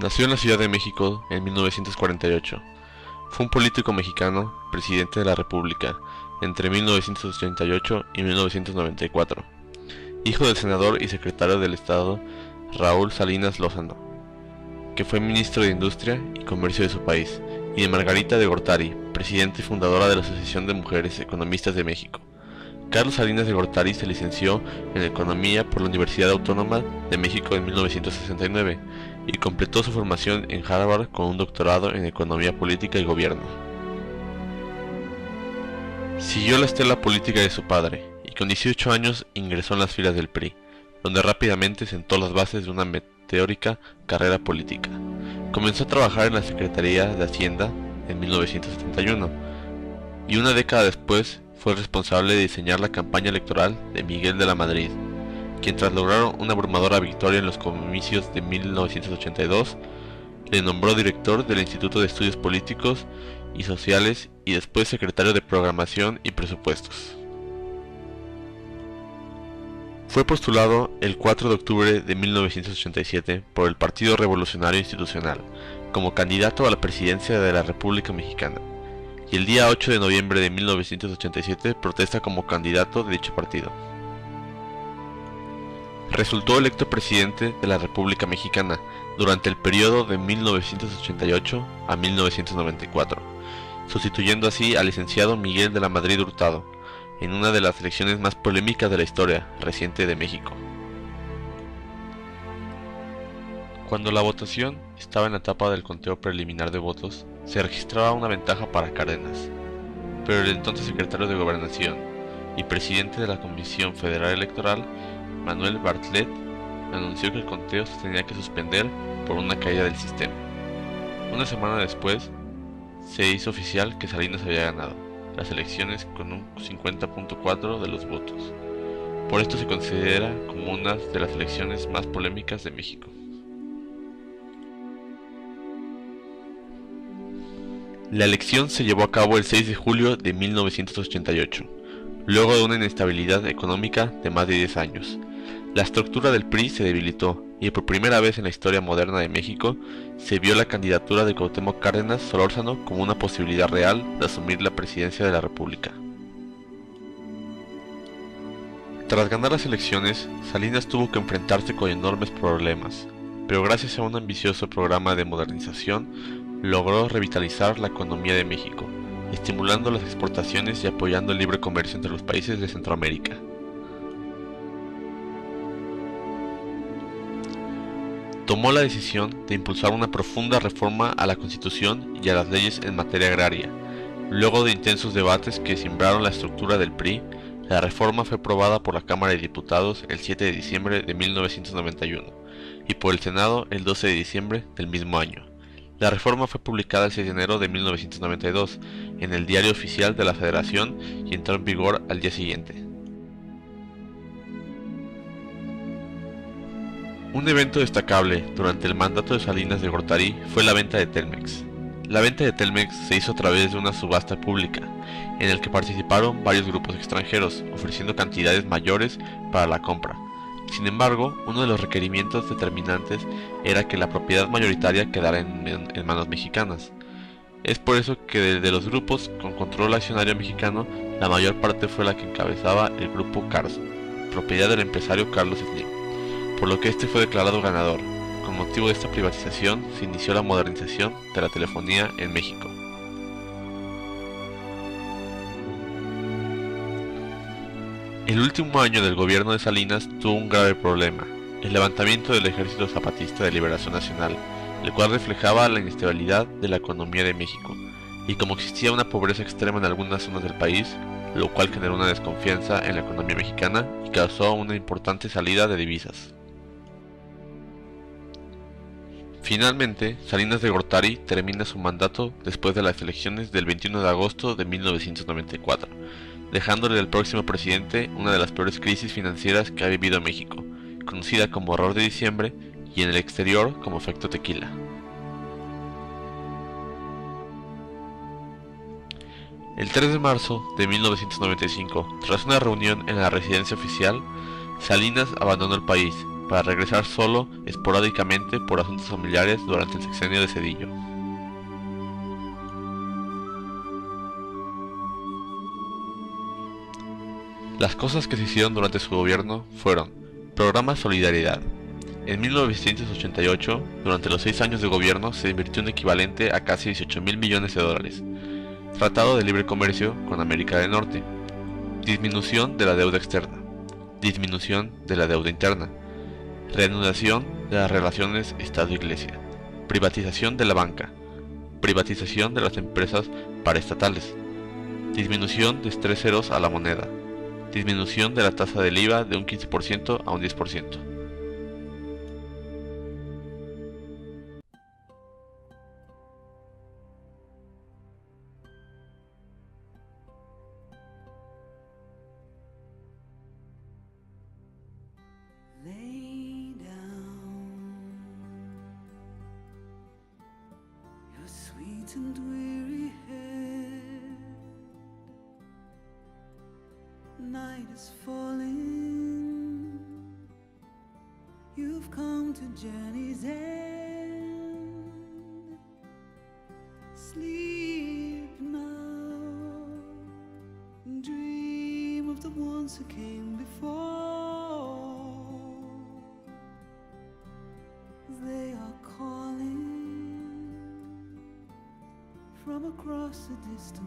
Nació en la Ciudad de México en 1948. Fue un político mexicano, presidente de la República, entre 1988 y 1994, hijo del senador y secretario del Estado Raúl Salinas Lozano, que fue ministro de Industria y Comercio de su país, y de Margarita de Gortari, presidenta y fundadora de la Asociación de Mujeres Economistas de México. Carlos Salinas de Gortari se licenció en Economía por la Universidad Autónoma de México en 1969 y completó su formación en Harvard con un doctorado en Economía Política y Gobierno. Siguió la estela política de su padre y con 18 años ingresó en las filas del PRI, donde rápidamente sentó las bases de una meteórica carrera política. Comenzó a trabajar en la Secretaría de Hacienda en 1971 y una década después fue responsable de diseñar la campaña electoral de Miguel de la Madrid, quien tras lograr una abrumadora victoria en los comicios de 1982, le nombró director del Instituto de Estudios Políticos y Sociales y después secretario de Programación y Presupuestos. Fue postulado el 4 de octubre de 1987 por el Partido Revolucionario Institucional como candidato a la presidencia de la República Mexicana, y el día 8 de noviembre de 1987 protesta como candidato de dicho partido. Resultó electo presidente de la República Mexicana durante el periodo de 1988 a 1994, sustituyendo así al licenciado Miguel de la Madrid Hurtado, en una de las elecciones más polémicas de la historia reciente de México. Cuando la votación estaba en la etapa del conteo preliminar de votos, se registraba una ventaja para Cárdenas, pero el entonces secretario de Gobernación y presidente de la Comisión Federal Electoral, Manuel Bartlett, anunció que el conteo se tenía que suspender por una caída del sistema. Una semana después, se hizo oficial que Salinas había ganado las elecciones con un 50.4% de los votos. Por esto se considera como una de las elecciones más polémicas de México. La elección se llevó a cabo el 6 de julio de 1988, luego de una inestabilidad económica de más de 10 años. La estructura del PRI se debilitó y por primera vez en la historia moderna de México se vio la candidatura de Cuauhtémoc Cárdenas Solórzano como una posibilidad real de asumir la presidencia de la República. Tras ganar las elecciones, Salinas tuvo que enfrentarse con enormes problemas, pero gracias a un ambicioso programa de modernización logró revitalizar la economía de México, estimulando las exportaciones y apoyando el libre comercio entre los países de Centroamérica. Tomó la decisión de impulsar una profunda reforma a la Constitución y a las leyes en materia agraria. Luego de intensos debates que simbraron la estructura del PRI, la reforma fue aprobada por la Cámara de Diputados el 7 de diciembre de 1991 y por el Senado el 12 de diciembre del mismo año. La reforma fue publicada el 6 de enero de 1992 en el Diario Oficial de la Federación y entró en vigor al día siguiente. Un evento destacable durante el mandato de Salinas de Gortari fue la venta de Telmex. La venta de Telmex se hizo a través de una subasta pública, en el que participaron varios grupos extranjeros, ofreciendo cantidades mayores para la compra. Sin embargo, uno de los requerimientos determinantes era que la propiedad mayoritaria quedara en manos mexicanas. Es por eso que de los grupos con control accionario mexicano, la mayor parte fue la que encabezaba el grupo Carso, propiedad del empresario Carlos Slim, por lo que este fue declarado ganador. Con motivo de esta privatización se inició la modernización de la telefonía en México. El último año del gobierno de Salinas tuvo un grave problema, el levantamiento del Ejército Zapatista de Liberación Nacional, el cual reflejaba la inestabilidad de la economía de México, y como existía una pobreza extrema en algunas zonas del país, lo cual generó una desconfianza en la economía mexicana y causó una importante salida de divisas. Finalmente, Salinas de Gortari termina su mandato después de las elecciones del 21 de agosto de 1994, dejándole al próximo presidente una de las peores crisis financieras que ha vivido México, conocida como Error de Diciembre y en el exterior como Efecto Tequila. El 3 de marzo de 1995, tras una reunión en la residencia oficial, Salinas abandonó el país, para regresar solo esporádicamente por asuntos familiares durante el sexenio de Zedillo. Las cosas que se hicieron durante su gobierno fueron: Programa Solidaridad. En 1988, durante los 6 años de gobierno, se invirtió un equivalente a casi 18.000 millones de dólares. Tratado de Libre Comercio con América del Norte. Disminución de la deuda externa. Disminución de la deuda interna. Reanudación de las relaciones Estado-Iglesia. Privatización de la banca. Privatización de las empresas paraestatales. Disminución de 3 ceros a la moneda. Disminución de la tasa del IVA de un 15% a un 10%. Lay down your sweet and weary head. Night is falling. You've come to journey's end. Sleep now. Dream of the ones who came before. They are calling from across the distance.